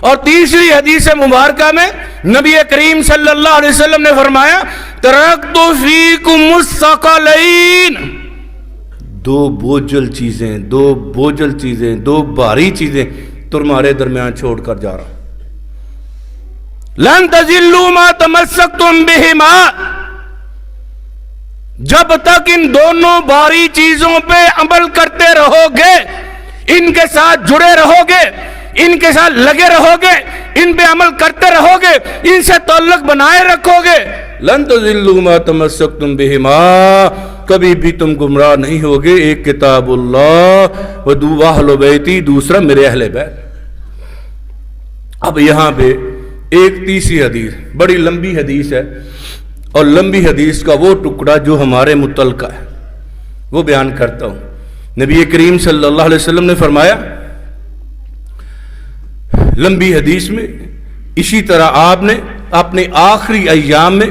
اور تیسری حدیث مبارکہ میں نبی کریم صلی اللہ علیہ وسلم نے فرمایا ترکت فیکم الثقلین, دو بوجھل چیزیں, دو بھاری چیزیں تمہارے درمیان چھوڑ کر جا رہا ہوں. لن تضلوا ما تمسکتم بہما, جب تک ان دونوں بھاری چیزوں پہ عمل کرتے رہو گے, ان کے ساتھ جڑے رہو گے, ان کے ساتھ لگے رہو گے, ان پہ عمل کرتے رہو گے, ان سے تعلق بنائے رکھو گے, لن تضلوا ما تمسکتم بہما, کبھی بھی تم گمراہ نہیں ہوگے. ایک کتاب اللہ و اہل بیتی, دوسرا میرے اہل بیت. اب یہاں پہ ایک تیسری حدیث, بڑی لمبی حدیث ہے, اور لمبی حدیث کا وہ ٹکڑا جو ہمارے متعلقہ ہے وہ بیان کرتا ہوں. نبی کریم صلی اللہ علیہ وسلم نے فرمایا لمبی حدیث میں, اسی طرح آپ نے اپنے آخری ایام میں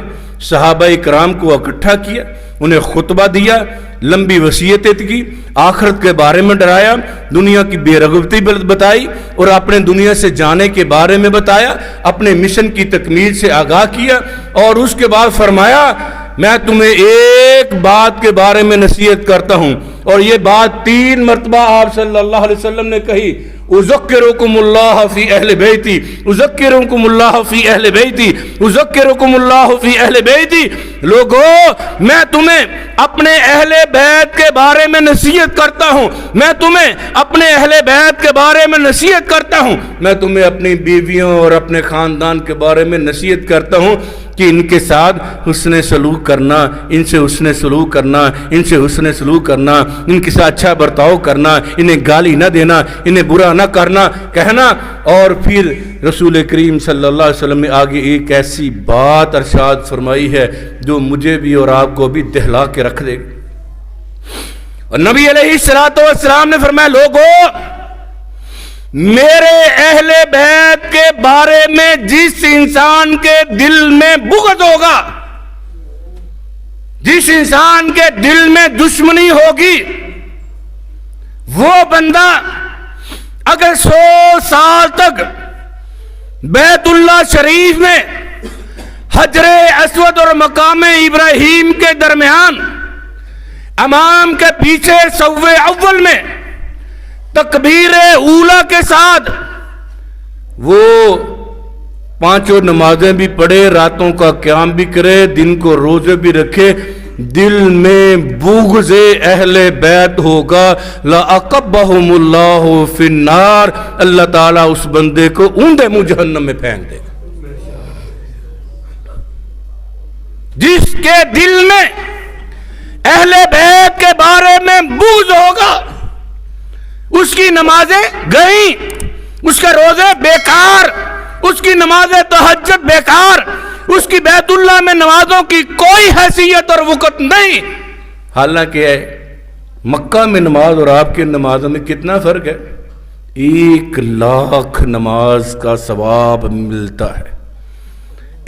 صحابہ کرام کو اکٹھا کیا, انہیں خطبہ دیا, لمبی وصیتیں کی, آخرت کے بارے میں ڈرایا, دنیا کی بے رغبتی بتائی, اور اپنے دنیا سے جانے کے بارے میں بتایا, اپنے مشن کی تکمیل سے آگاہ کیا, اور اس کے بعد فرمایا میں تمہیں ایک بات کے بارے میں نصیحت کرتا ہوں، اور یہ بات 3 مرتبہ آپ صلی اللہ علیہ وسلم نے کہی، اذکرکم اللہ فی اہل بیتی، اذکرکم اللہ فی اہل بیتی، اذکرکم اللہ فی اہل بیتی۔ لوگو، میں تمہیں اپنے اہل بیت کے بارے میں نصیحت کرتا ہوں، میں تمہیں اپنے اہل بیت کے بارے میں نصیحت کرتا ہوں، میں تمہیں اپنی بیویوں اور اپنے خاندان کے بارے میں نصیحت کرتا ہوں کہ ان کے ساتھ حسن سلوک کرنا، ان سے حسن سلوک کرنا، ان سے حسن سلوک کرنا، ان کے ساتھ اچھا برتاؤ کرنا، انہیں گالی نہ دینا، انہیں برا نہ کرنا کہنا۔ اور پھر رسول کریم صلی اللہ علیہ وسلم نے آگے ایک ایسی بات ارشاد فرمائی ہے جو مجھے بھی اور آپ کو بھی دہلا کے رکھ دے گی۔ اور نبی علیہ السلام نے فرمایا، لوگوں، میرے اہل بیت کے بارے میں جس انسان کے دل میں بغض ہوگا، جس انسان کے دل میں دشمنی ہوگی، وہ بندہ اگر 100 سال تک بیت اللہ شریف میں حجر اسود اور مقام ابراہیم کے درمیان امام کے پیچھے صف اول میں تکبیر اولا کے ساتھ وہ 5 نمازیں بھی پڑھے، راتوں کا قیام بھی کرے، دن کو روزے بھی رکھے، دل میں بغض اہل بیت ہوگا، لَأَقَبَّهُمُ اللَّهُ فِي النَّارِ، اللہ تعالیٰ اس بندے کو اوندے منہ جہنم میں پھینک دے گا۔ جس کے دل میں اہل بیت کے بارے میں بغض ہوگا، اس کی نمازیں گئیں، اس کے روزے بیکار، اس کی نماز تہجد بیکار، اس کی بیت اللہ میں نمازوں کی کوئی حیثیت اور وقت نہیں۔ حالانکہ مکہ میں نماز اور آپ کی نمازوں میں کتنا فرق ہے؟ 1,00,000 نماز کا ثواب ملتا ہے۔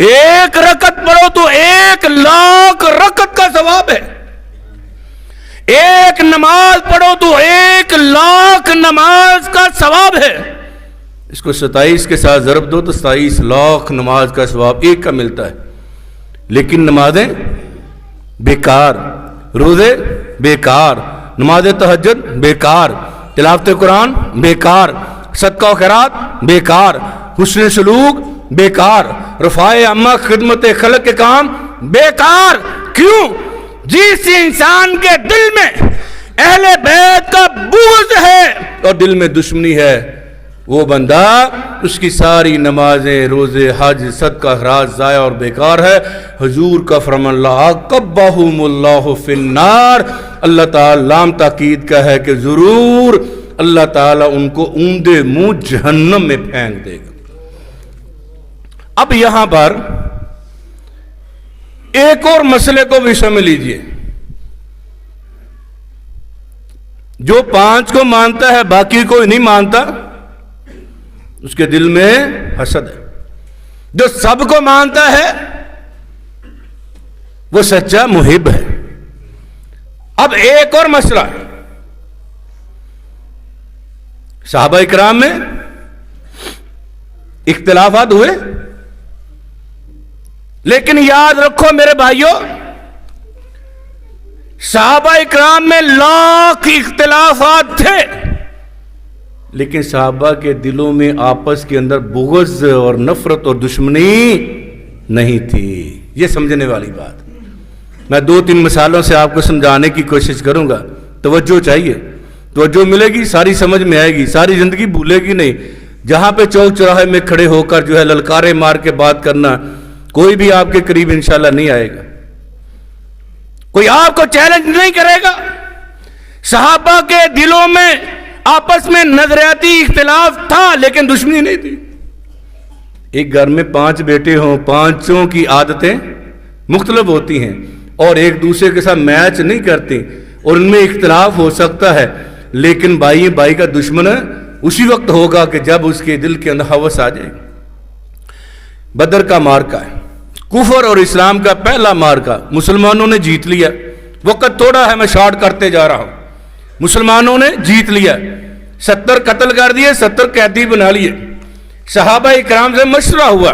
1 رکعت پڑھو تو 1,00,000 رکعت کا ثواب ہے۔ 1 نماز پڑھو تو 1,00,000 نماز کا ثواب ہے۔ اس کو 27 کے ساتھ ضرب دو تو 27,00,000 نماز کا ثواب ایک کا ملتا ہے۔ لیکن نمازیں بیکار، روزے بیکار، نماز تہجد بیکار، تلاوت قرآن بیکار، صدقہ و خیرات بیکار، حسن سلوک بیکار، رفاع عامہ خدمت خلق کے کام بیکار۔ کیوں؟ جس انسان کے دل میں اہل بیت کا بغض ہے اور دل میں دشمنی ہے، وہ بندہ، اس کی ساری نمازیں، روزے، حج، صدقہ خیرات ضائع اور بیکار ہے۔ حضور کا فرمان، لَأَقَبَّهُمُ اللَّهُ فِي النَّارِ، اللہ تعالیٰ لام تاکید کا ہے کہ ضرور اللہ تعالیٰ ان کو اوندے منہ جہنم میں پھینک دے گا۔ اب یہاں پر ایک اور مسئلے کو بھی سمجھ لیجئے۔ جو 5 کو مانتا ہے باقی کو نہیں مانتا، اس کے دل میں حسد ہے۔ جو سب کو مانتا ہے وہ سچا محب ہے۔ اب ایک اور مسئلہ ہے، صحابہ اکرام میں اختلافات ہوئے، لیکن یاد رکھو میرے بھائیوں، صحابہ اکرام میں لاکھ اختلافات تھے، لیکن صحابہ کے دلوں میں آپس کے اندر بغض اور نفرت اور دشمنی نہیں تھی۔ یہ سمجھنے والی بات۔ میں 2-3 مثالوں سے آپ کو سمجھانے کی کوشش کروں گا۔ توجہ چاہیے، توجہ ملے گی، ساری سمجھ میں آئے گی، ساری زندگی بھولے گی نہیں۔ جہاں پہ چوک چوراہے میں کھڑے ہو کر جو ہے للکارے مار کے بات کرنا، کوئی بھی آپ کے قریب انشاءاللہ نہیں آئے گا، کوئی آپ کو چیلنج نہیں کرے گا۔ صحابہ کے دلوں میں آپس میں نظریاتی اختلاف تھا لیکن دشمنی نہیں تھی۔ ایک گھر میں 5 بیٹے ہوں، 5 کی عادتیں مختلف ہوتی ہیں اور ایک دوسرے کے ساتھ میچ نہیں کرتی اور ان میں اختلاف ہو سکتا ہے، لیکن بھائی کا دشمن اسی وقت ہوگا کہ جب اس کے دل کے اندر ہوس آ جائے گی۔ بدر کا مارکا ہے، کفر اور اسلام کا پہلا مارکا، مسلمانوں نے جیت لیا۔ وقت تھوڑا ہے، میں شارٹ کرتے جا رہا ہوں۔ مسلمانوں نے جیت لیا، 70 قتل کر دیے، 70 قیدی بنا لیے۔ صحابہ اکرام سے مشورہ ہوا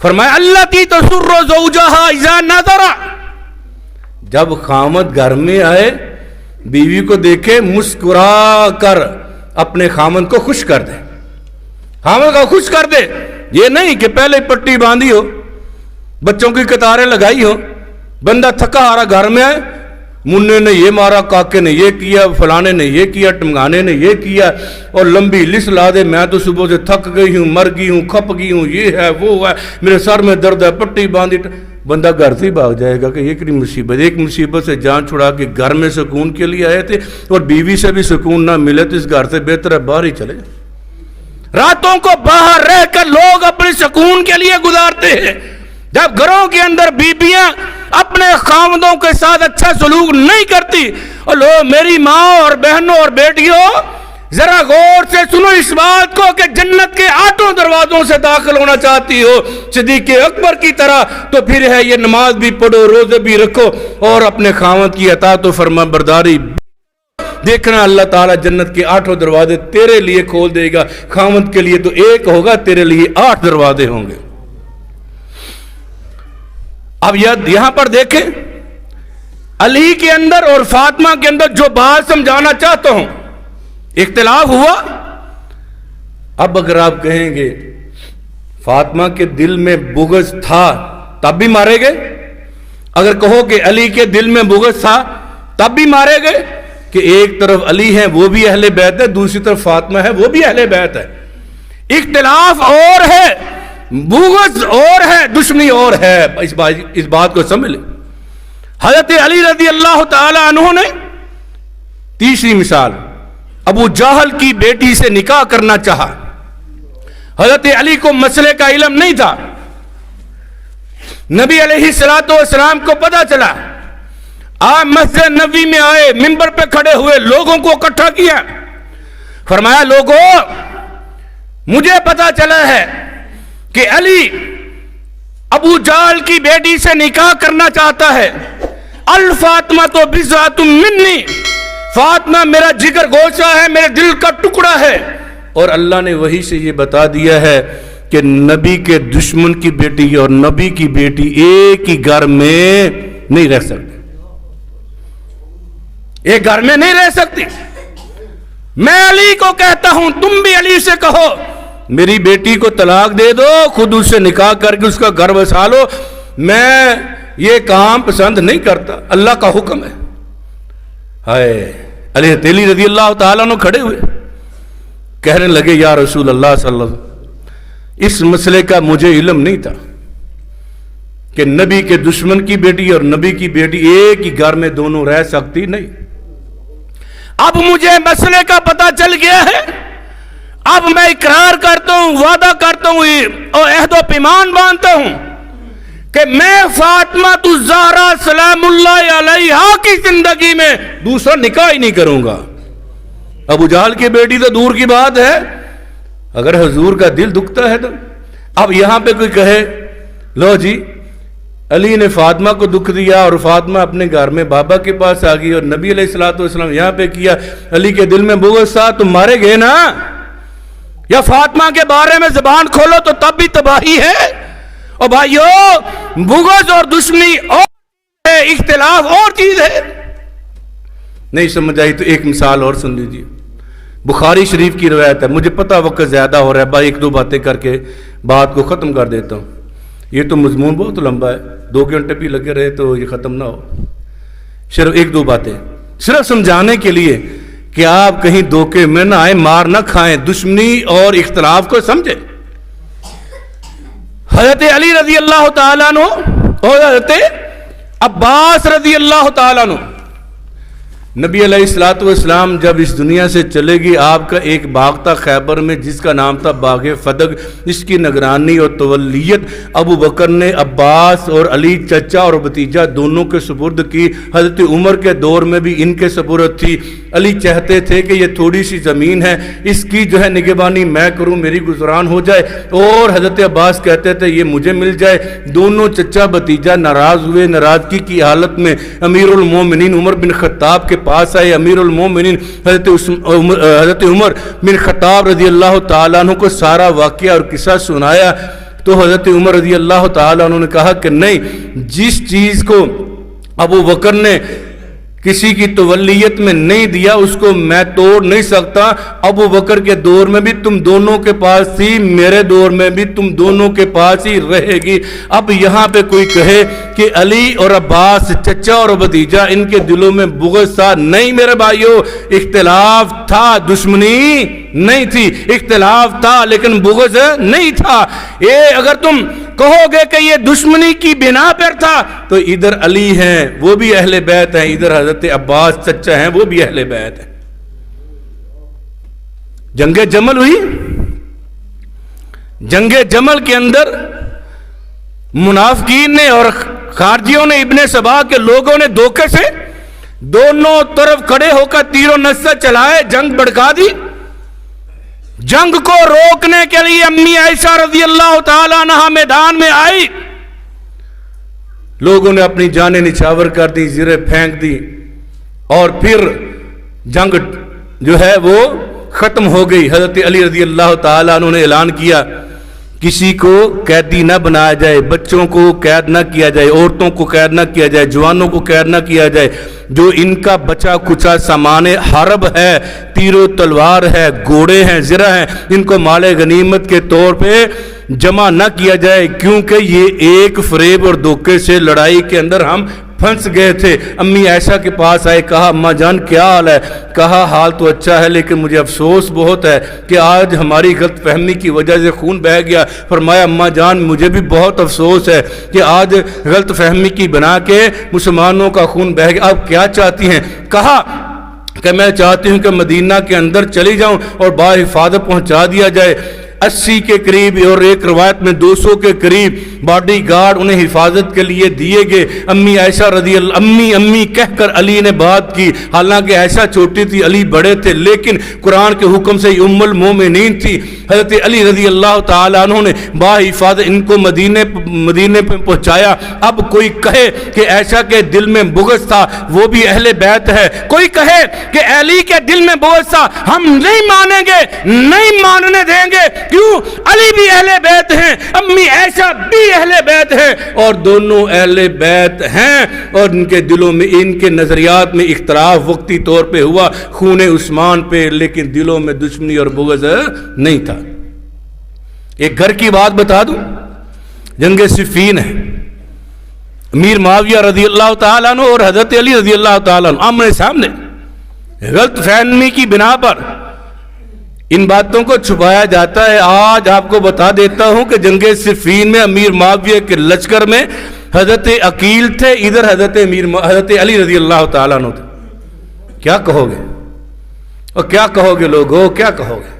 فرمایا اللاتی تسر زوجہا اذا نظر، جب خامد گھر میں آئے بیوی کو دیکھے مسکرا کر اپنے خامد کو خوش کر دے، خامد کو خوش کر دے، یہ نہیں کہ پہلے پٹی باندھی ہو، بچوں کی قطاریں لگائی ہو، بندہ تھکا ہارا گھر میں آئے، منہ نے یہ مارا، کاکے نے یہ کیا، فلانے نے یہ کیا، ٹمگانے نے یہ کیا، اور لمبی لسٹ لا دے، میں تو صبح سے تھک گئی ہوں، مر گئی ہوں، کھپ گئی ہوں، یہ ہے وہ ہے، میرے سر میں درد ہے، پٹی باندھی، بندہ گھر سے ہی بھاگ جائے گا کہ یہ کتنی مصیبت، ایک مصیبت سے جان چھڑا کے گھر میں سکون کے لیے آئے تھے، اور بیوی سے بھی سکون نہ ملے تو اس گھر سے بہتر ہے باہر ہی چلے جائیں۔ راتوں کو باہر رہ کر لوگ اپنے سکون کے لیے گزارتے ہیں، جب گھروں کے اندر بیویاں اپنے خاوندوں کے ساتھ اچھا سلوک نہیں کرتی، اور لو میری ماں اور بہنوں اور بیٹیوں ذرا غور سے سنو اس بات کو کہ جنت کے 8 دروازوں سے داخل ہونا چاہتی ہو صدیق اکبر کی طرح، تو پھر ہے یہ نماز بھی پڑھو، روزے بھی رکھو، اور اپنے خاوند کی اطاعت و فرما برداری، دیکھنا اللہ تعالیٰ جنت کے 8 دروازے تیرے لیے کھول دے گا، خاوند کے لیے تو ایک ہوگا، تیرے لیے 8 دروازے ہوں گے۔ اب یہاں پر دیکھیں علی کے اندر اور فاطمہ کے اندر جو بات سمجھانا چاہتا ہوں، اختلاف ہوا۔ اب اگر آپ کہیں گے فاطمہ کے دل میں بغض تھا تب بھی مارے گئے، اگر کہو کہ علی کے دل میں بغض تھا تب بھی مارے گئے، کہ ایک طرف علی ہے وہ بھی اہل بیت ہے، دوسری طرف فاطمہ ہے وہ بھی اہل بیت ہے، اختلاف اور ہے، بغض اور ہے، دشمنی اور ہے، اس بات کو سمجھ لیں۔ حضرت علی رضی اللہ تعالی عنہ نے تیسری مثال، ابو جہل کی بیٹی سے نکاح کرنا چاہا، حضرت علی کو مسئلے کا علم نہیں تھا، نبی علیہ السلام کو پتا چلا، آپ مسجد نبوی میں آئے، منبر پہ کھڑے ہوئے، لوگوں کو اکٹھا کیا، فرمایا لوگوں مجھے پتا چلا ہے کہ علی ابو جہل کی بیٹی سے نکاح کرنا چاہتا ہے، الفاطمہ تو بضعۃ منی، فاطمہ میرا جگر گوشہ ہے، میرے دل کا ٹکڑا ہے، اور اللہ نے وحی سے یہ بتا دیا ہے کہ نبی کے دشمن کی بیٹی اور نبی کی بیٹی ایک ہی گھر میں نہیں رہ سکتے، ایک گھر میں نہیں رہ سکتی۔ میں علی کو کہتا ہوں تم بھی علی سے کہو میری بیٹی کو طلاق دے دو، خود اس سے نکاح کر کے اس کا گھر بسا لو، میں یہ کام پسند نہیں کرتا، اللہ کا حکم ہے۔ ہائے علی رضی اللہ تعالیٰ عنہ کھڑے ہوئے، کہنے لگے یا رسول اللہ صلی اللہ علیہ وسلم، اس مسئلے کا مجھے علم نہیں تھا کہ نبی کے دشمن کی بیٹی اور نبی کی بیٹی ایک ہی گھر میں دونوں رہ سکتی نہیں، اب مجھے مسئلے کا پتہ چل گیا ہے، اب میں اقرار کرتا ہوں، وعدہ کرتا ہوں اور عہد و پیمان باندھتا ہوں کہ میں فاطمہ الزہرا سلام اللہ علیہا کی زندگی میں دوسرا نکاح ہی نہیں کروں گا۔ ابو جہل کی بیٹی تو دور کی بات ہے، اگر حضور کا دل دکھتا ہے تو اب یہاں پہ کوئی کہے لو جی علی نے فاطمہ کو دکھ دیا اور فاطمہ اپنے گھر میں بابا کے پاس آ گئی، اور نبی علیہ السلام یہاں پہ کیا، علی کے دل میں بغض تھا، تم مارے گئے نا، یا فاطمہ کے بارے میں زبان کھولو تو تب بھی تباہی ہے۔ اور بھائیو بغض اور دشمنی اور ہے، اختلاف اور چیز ہے۔ نہیں سمجھ آئی تو ایک مثال اور سن لیجیے، بخاری شریف کی روایت ہے، مجھے پتہ وقت زیادہ ہو رہا ہے بھائی، 1-2 باتیں کر کے بات کو ختم کر دیتا ہوں، یہ تو مضمون بہت لمبا ہے، 2 گھنٹے بھی لگے رہے تو یہ ختم نہ ہو، صرف 1-2 باتیں صرف سمجھانے کے لیے کہ آپ کہیں دھوکے میں نہ آئے، مار نہ کھائیں، دشمنی اور اختلاف کو سمجھیں۔ حضرت علی رضی اللہ تعالیٰ عنہ اور حضرت عباس رضی اللہ تعالیٰ عنہ، نبی علیہ السلام جب اس دنیا سے چلے گی، آپ کا ایک باغ تھا خیبر میں جس کا نام تھا باغ فدق، اس کی نگرانی اور تولیت ابو بکر نے عباس اور علی چچا اور بھتیجا دونوں کے سپرد کی، حضرت عمر کے دور میں بھی ان کے سپرد تھی، علی چاہتے تھے کہ یہ تھوڑی سی زمین ہے، اس کی جو ہے نگہبانی میں کروں، میری گزران ہو جائے، اور حضرت عباس کہتے تھے یہ مجھے مل جائے، دونوں چچا بھتیجا ناراض ہوئے، ناراضگی کی حالت میں امیر المومنین عمر بن خطاب کے پاس آئے، امیر المومنین حضرت عمر بن خطاب رضی اللہ تعالیٰ عنہ کو سارا واقعہ اور قصہ سنایا، تو حضرت عمر رضی اللہ تعالیٰ عنہ نے کہا کہ نہیں، جس چیز کو ابو بکر نے کسی کی تولیت میں نہیں دیا اس کو میں توڑ نہیں سکتا۔ ابو بکر کے دور میں بھی تم دونوں کے پاس تھی، میرے دور میں بھی تم دونوں کے پاس ہی رہے گی۔ اب یہاں پہ کوئی کہے کہ علی اور عباس چچا اور بھتیجا ان کے دلوں میں بغض تھا، نہیں میرے بھائیو، اختلاف تھا، دشمنی نہیں تھی، اختلاف تھا لیکن بغض نہیں تھا۔ یہ اگر تم کہو گے کہ یہ دشمنی کی بنا پر تھا تو ادھر علی ہیں وہ بھی اہل بیت ہیں، ادھر حضرت عباس چچا ہیں وہ بھی اہل بیت ہیں۔ جنگ جمل ہوئی، جنگ جمل کے اندر منافقین نے اور خارجیوں نے، ابن سبا کے لوگوں نے دھوکے سے دونوں طرف کھڑے ہو کر تیر و نصر چلائے، جنگ بھڑکا دی۔ جنگ کو روکنے کے لیے امی عائشہ رضی اللہ تعالیٰ عنہا میدان میں آئی، لوگوں نے اپنی جانیں نچھاور کر دی، زرے پھینک دی، اور پھر جنگ جو ہے وہ ختم ہو گئی۔ حضرت علی رضی اللہ تعالیٰ عنہ نے اعلان کیا کسی کو قیدی نہ بنایا جائے، بچوں کو قید نہ کیا جائے، عورتوں کو قید نہ کیا جائے، جوانوں کو قید نہ کیا جائے، جو ان کا بچا کچا سامان حرب ہے، تیر و تلوار ہے، گھوڑے ہیں، زرہ ہیں، ان کو مال غنیمت کے طور پہ جمع نہ کیا جائے، کیونکہ یہ ایک فریب اور دھوکے سے لڑائی کے اندر ہم پھنس گئے تھے۔ امی عائشہ کے پاس آئے، کہا اماں جان کیا حال ہے؟ کہا حال تو اچھا ہے لیکن مجھے افسوس بہت ہے کہ آج ہماری غلط فہمی کی وجہ سے خون بہہ گیا۔ فرمایا اماں جان مجھے بھی بہت افسوس ہے کہ آج غلط فہمی کی بنا کے مسلمانوں کا خون بہہ گیا، آپ کیا چاہتی ہیں؟ کہا کہ میں چاہتی ہوں کہ مدینہ کے اندر چلی جاؤں اور باحفاظت پہنچا دیا جائے۔ 80 کے قریب اور ایک روایت میں 200 کے قریب باڈی گارڈ انہیں حفاظت کے لیے دیے گئے۔ امی عائشہ رضی اللہ امی امی کہہ کر علی نے بات کی، حالانکہ عائشہ چھوٹی تھی، علی بڑے تھے، لیکن قرآن کے حکم سے ام المومنین تھی۔ حضرت علی رضی اللہ تعالیٰ عنہ نے باحفاظت ان کو مدینے پہ پہنچایا۔ اب کوئی کہے کہ عائشہ کے دل میں بغض تھا، وہ بھی اہل بیت ہے، کوئی کہے کہ علی کے دل میں بغض تھا، ہم نہیں مانیں گے، نہیں ماننے دیں گے، کیوں؟ علی بھی اہل بیت ہیں، امی عائشہ بھی اہل بیت ہیں، اور دونوں اہل بیت ہیں، اور ان کے دلوں میں ان کے نظریات میں اختلاف وقتی طور پہ ہوا خون عثمان پہ، لیکن دلوں میں دشمنی اور بغض نہیں تھا۔ ایک گھر کی بات بتا دوں، جنگ صفین ہے، امیر معاویہ رضی اللہ تعالیٰ عنہ اور حضرت علی رضی اللہ تعالیٰ عنہ آمنے سامنے، غلط فہمی کی بنا پر ان باتوں کو چھپایا جاتا ہے۔ آج آپ کو بتا دیتا ہوں کہ جنگ صفین میں امیر معاویہ کے لشکر میں حضرت عقیل تھے، ادھر حضرت علی رضی اللہ تعالیٰ عنہ تھے۔ کیا کہو گے؟ اور کیا کہو گے لوگوں، کیا کہو گے؟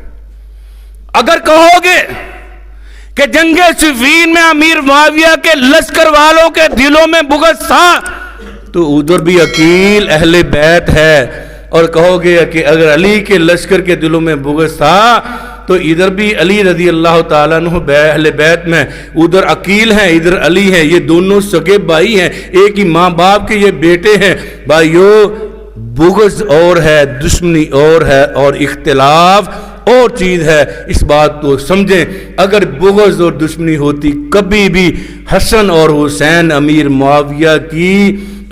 اگر کہو گے کہ جنگ صفین میں امیر معاویہ کے لشکر والوں کے دلوں میں بغض تھا تو ادھر بھی عقیل اہل بیت ہے، اور کہو گے کہ اگر علی کے لشکر کے دلوں میں بغض تھا تو ادھر بھی علی رضی اللہ تعالیٰ عنہ اہل بیت میں، ادھر عقیل ہیں ادھر علی ہیں، یہ دونوں سگے بھائی ہیں، ایک ہی ماں باپ کے یہ بیٹے ہیں۔ بھائیو بغض اور ہے، دشمنی اور ہے، اور اختلاف اور چیز ہے، اس بات کو سمجھیں۔ اگر بغض اور دشمنی ہوتی کبھی بھی حسن اور حسین امیر معاویہ کی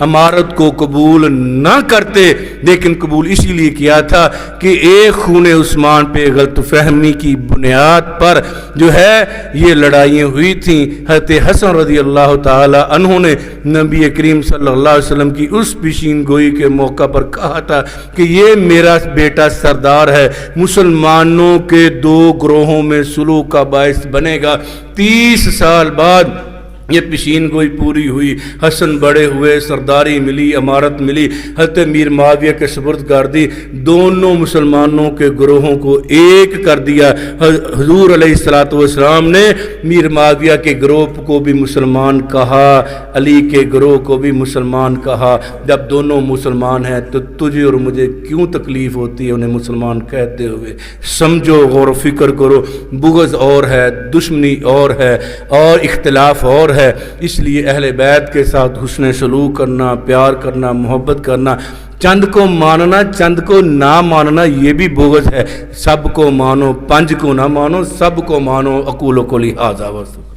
امارت کو قبول نہ کرتے، لیکن قبول اسی لیے کیا تھا کہ ایک خون عثمان پہ غلط فہمی کی بنیاد پر جو ہے یہ لڑائیاں ہوئی تھیں۔ حضرت حسن رضی اللہ تعالی عنہ نے نبی کریم صلی اللہ علیہ وسلم کی اس پیشین گوئی کے موقع پر کہا تھا کہ یہ میرا بیٹا سردار ہے، مسلمانوں کے دو گروہوں میں صلح کا باعث بنے گا۔ 30 سال بعد یہ پیشین گوئی پوری ہوئی، حسن بڑے ہوئے، سرداری ملی، امارت ملی، حضرت میر معاویہ کے سپرد کر دی، دونوں مسلمانوں کے گروہوں کو ایک کر دیا۔ حضور علیہ السلام نے میر معاویہ کے گروہ کو بھی مسلمان کہا، علی کے گروہ کو بھی مسلمان کہا۔ جب دونوں مسلمان ہیں تو تجھے اور مجھے کیوں تکلیف ہوتی ہے انہیں مسلمان کہتے ہوئے؟ سمجھو، غور و فکر کرو، بغض اور ہے، دشمنی اور ہے، اور اختلاف اور ہے۔ اس لیے اہل بیت کے ساتھ حسن سلوک کرنا، پیار کرنا، محبت کرنا، چند کو ماننا چند کو نہ ماننا یہ بھی بغض ہے۔ سب کو مانو، پنج کو نہ مانو، سب کو مانو۔ اقول قولی ھذا واستغفر